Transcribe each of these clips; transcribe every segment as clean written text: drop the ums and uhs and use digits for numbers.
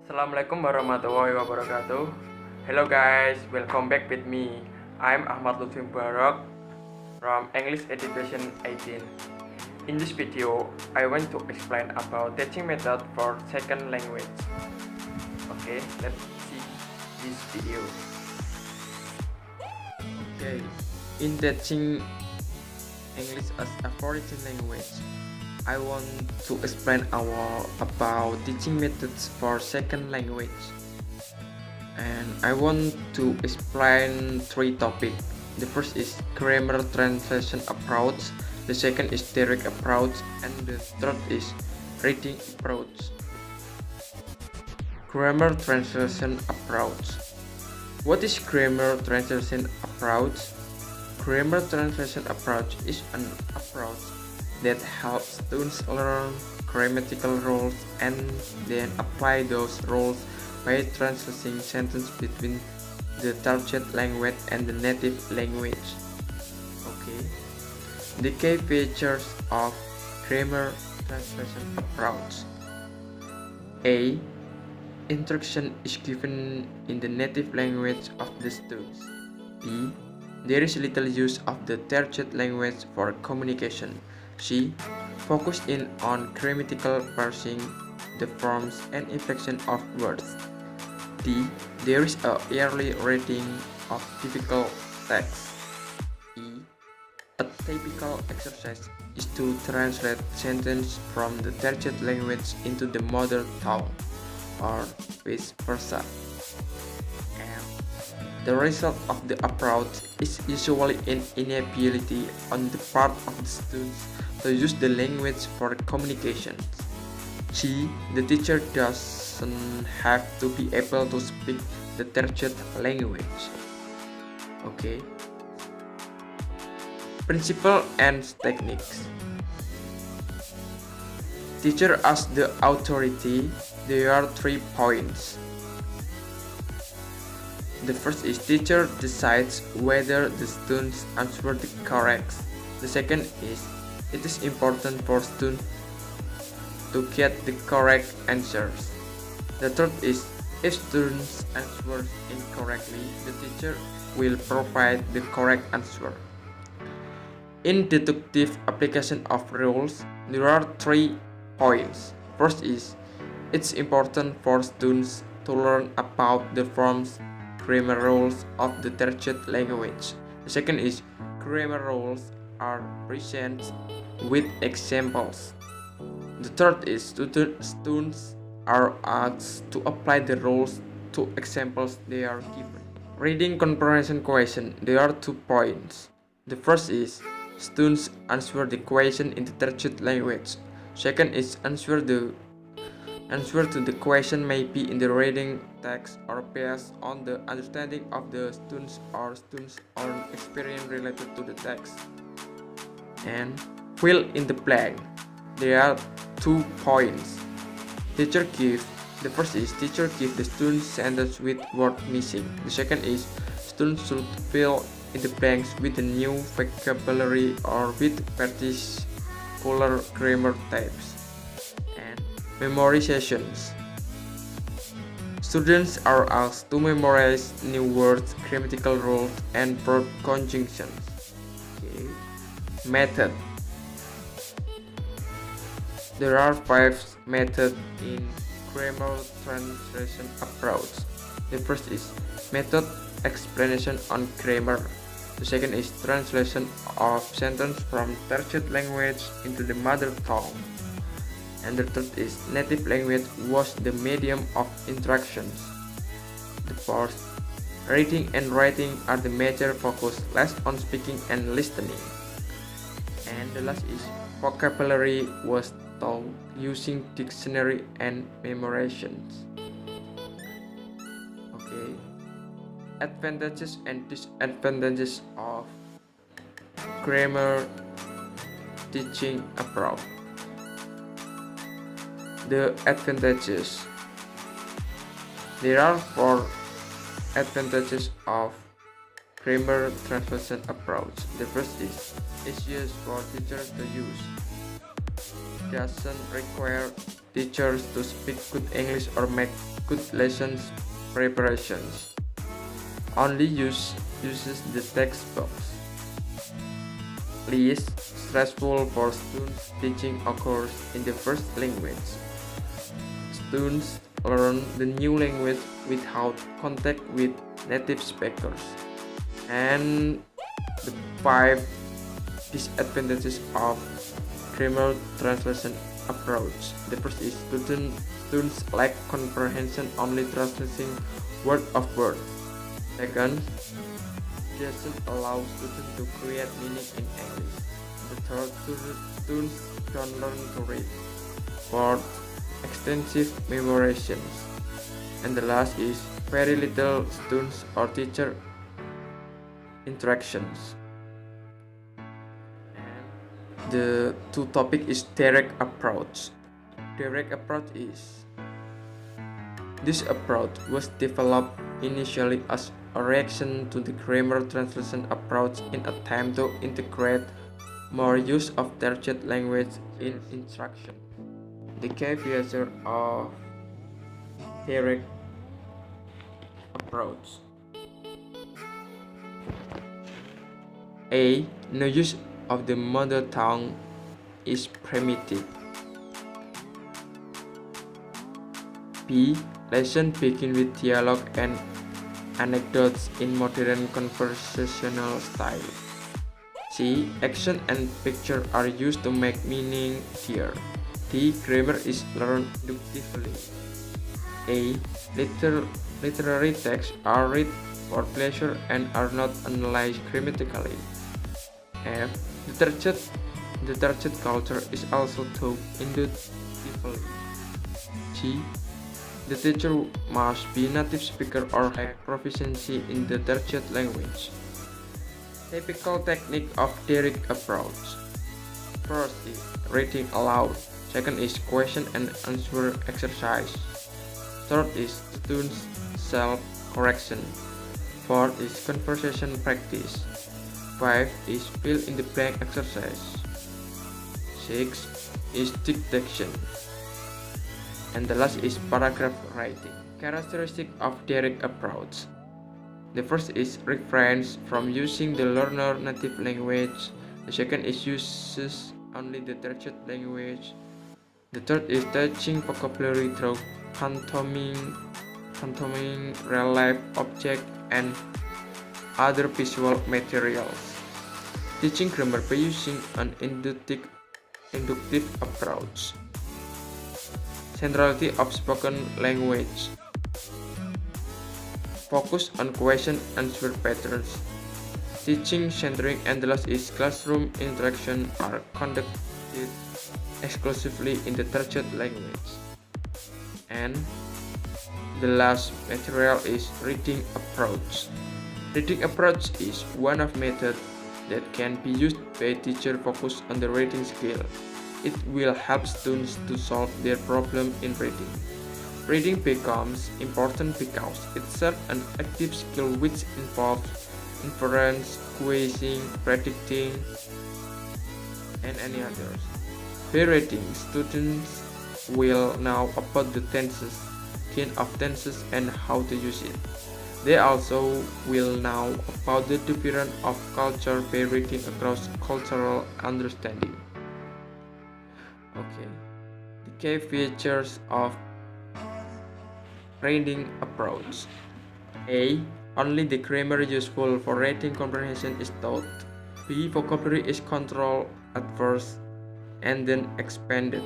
Assalamualaikum warahmatullahi wabarakatuh. Hello guys, welcome back with me. I'm Ahmad Lutfi Barak from English Education 18. In this video, I want to explain about teaching method for second language. Okay, let's see this video. Okay, in teaching English as a foreign language, I want to explain about teaching methods for second language, and I want to explain three topics. The first is grammar translation approach, the second is direct approach, and the third is reading approach. Grammar translation approach. What is grammar translation approach? Grammar translation approach is an approach that helps students learn grammatical rules and then apply those rules by translating sentences between the target language and the native language. Okay. The key features of grammar translation approach. A. Instruction is given in the native language of the students. B. There is little use of the target language for communication. C. Focus in on grammatical parsing, the forms and inflection of words. D. There is a yearly reading of difficult texts. E. A typical exercise is to translate sentences from the target language into the mother tongue, or vice versa. The result of the approach is usually an inability on the part of the students to use the language for communication. C. The teacher doesn't have to be able to speak the target language. Okay. Principle and techniques. Teacher as the authority. There are 3 points. The first is teacher decides whether the students answer the correct. The second is it is important for students to get the correct answers. The third is if students answer incorrectly, the teacher will provide the correct answer. In deductive application of rules, there are 3 points. First is it's important for students to learn about the forms grammar rules of the target language. The second is grammar rules are presented with examples. The third is students are asked to apply the rules to examples they are given. Reading comprehension question. There are 2 points. The first is students answer the question in the target language. Second is answer to the question may be in the reading text or based on the understanding of the students or students' own experience related to the text. And fill in the blank. There are 2 points. The first is teacher give the students sentence with word missing. The second is students should fill in the blanks with the new vocabulary or with particular grammar types. Memorizations. Students are asked to memorize new words, grammatical rules, and verb conjunctions. Okay. Method. There are 5 methods in grammar translation approach. The first is method explanation on grammar. The second is translation of sentence from target language into the mother tongue. And the third is native language was the medium of instructions. The fourth, reading and writing are the major focus, less on speaking and listening. And the last is vocabulary was taught using dictionary and memorizations. Okay. Advantages and disadvantages of grammar teaching approach. The advantages. There are 4 advantages of grammar translation approach. The first is easiest for teachers to use. Doesn't require teachers to speak good English or make good lessons preparations. Only uses the text box. Least stressful for students teaching occurs in the first language. Students learn the new language without contact with native speakers. And the 5 disadvantages of grammar translation approach. The first is students lack comprehension, only translating word of word. Second, doesn't allow students to create meaning in English. The third, students don't learn to read. Fourth, extensive memorizations. And the last is very little students or teacher interactions. The two topic is direct approach. Direct approach is this approach was developed initially as a reaction to the grammar translation approach in attempt to integrate more use of target language in instruction. The key feature of direct approach: A. No use of the mother tongue is primitive. B. Lesson begin with dialogue and anecdotes in modern conversational style. C. Action and picture are used to make meaning clear. D. Grammar is learned inductively. A. Literary texts are read for pleasure and are not analyzed grammatically. F. The target culture is also taught inductively. G. The teacher must be native speaker or have proficiency in the target language. Typical technique of direct approach. First is reading aloud. Second is question and answer exercise. Third is students self-correction. Fourth is conversation practice. 5 is fill in the blank exercise. 6 is dictation. And the last is paragraph writing. Characteristic of direct approach. The first is reference from using the learner native language. The second is uses only the target language. The third is teaching vocabulary through pantomiming real life object and other visual materials. Teaching grammar by using an inductive approach. Centrality of spoken language. Focus on question answer patterns. Teaching centering and the last is classroom interaction are conducted exclusively in the target language. And the last material is reading approach. Reading approach is one of methods that can be used by teacher focused on the reading skill. It will help students to solve their problem in reading. Reading becomes important because it serves an active skill which involves inference, quizzing, predicting, and any others. By reading, students will know about the tenses, kind of tenses, and how to use it. They also will know about the difference of culture by reading across cultural understanding. Okay, the key features of reading approach. A. Only the grammar useful for reading comprehension is taught. B. Vocabulary is controlled at first and then expanded.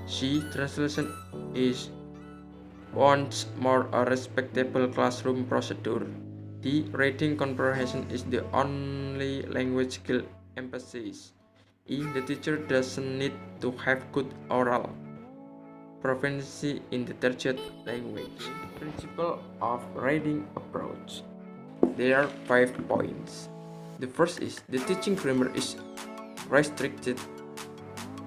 C. Translation is once more a respectable classroom procedure. D. Reading comprehension is the only language skill emphasized. E. The teacher doesn't need to have good oral proficiency in the target language. Principle of reading approach. There are 5 points. The first is the teaching grammar is restricted.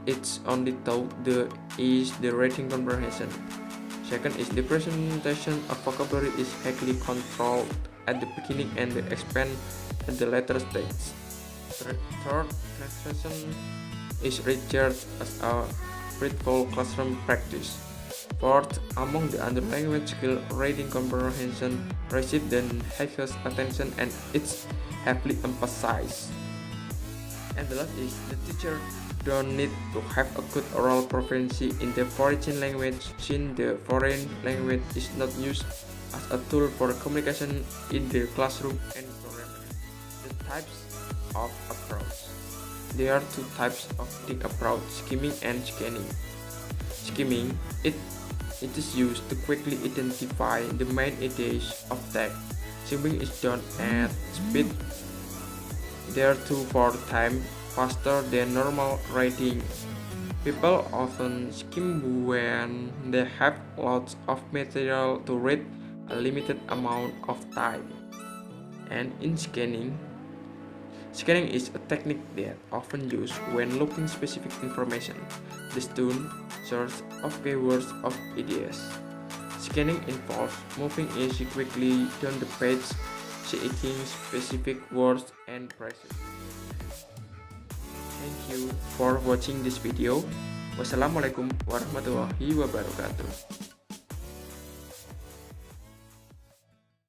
It's only taught the reading comprehension. Second is the presentation of vocabulary is highly controlled at the beginning and expand at the later stage. Third, translation is regarded as a fruitful classroom practice. Fourth, among the other language skill, reading comprehension receives the highest attention and it's heavily emphasized. And the last is the teacher don't need to have a good oral proficiency in the foreign language since the foreign language is not used as a tool for communication in the classroom and program. The types of approach. There are two types of reading approach, skimming and scanning. Skimming, it is used to quickly identify the main ideas of text. Skimming is done at speed there too for time faster than normal reading. People often skim when they have lots of material to read a limited amount of time. And in scanning is a technique that often used when looking specific information. The student search of keywords of ideas. Scanning involves moving easy quickly down the page, seeking specific words and phrases. Thank you for watching this video. Wassalamualaikum warahmatullahi wabarakatuh.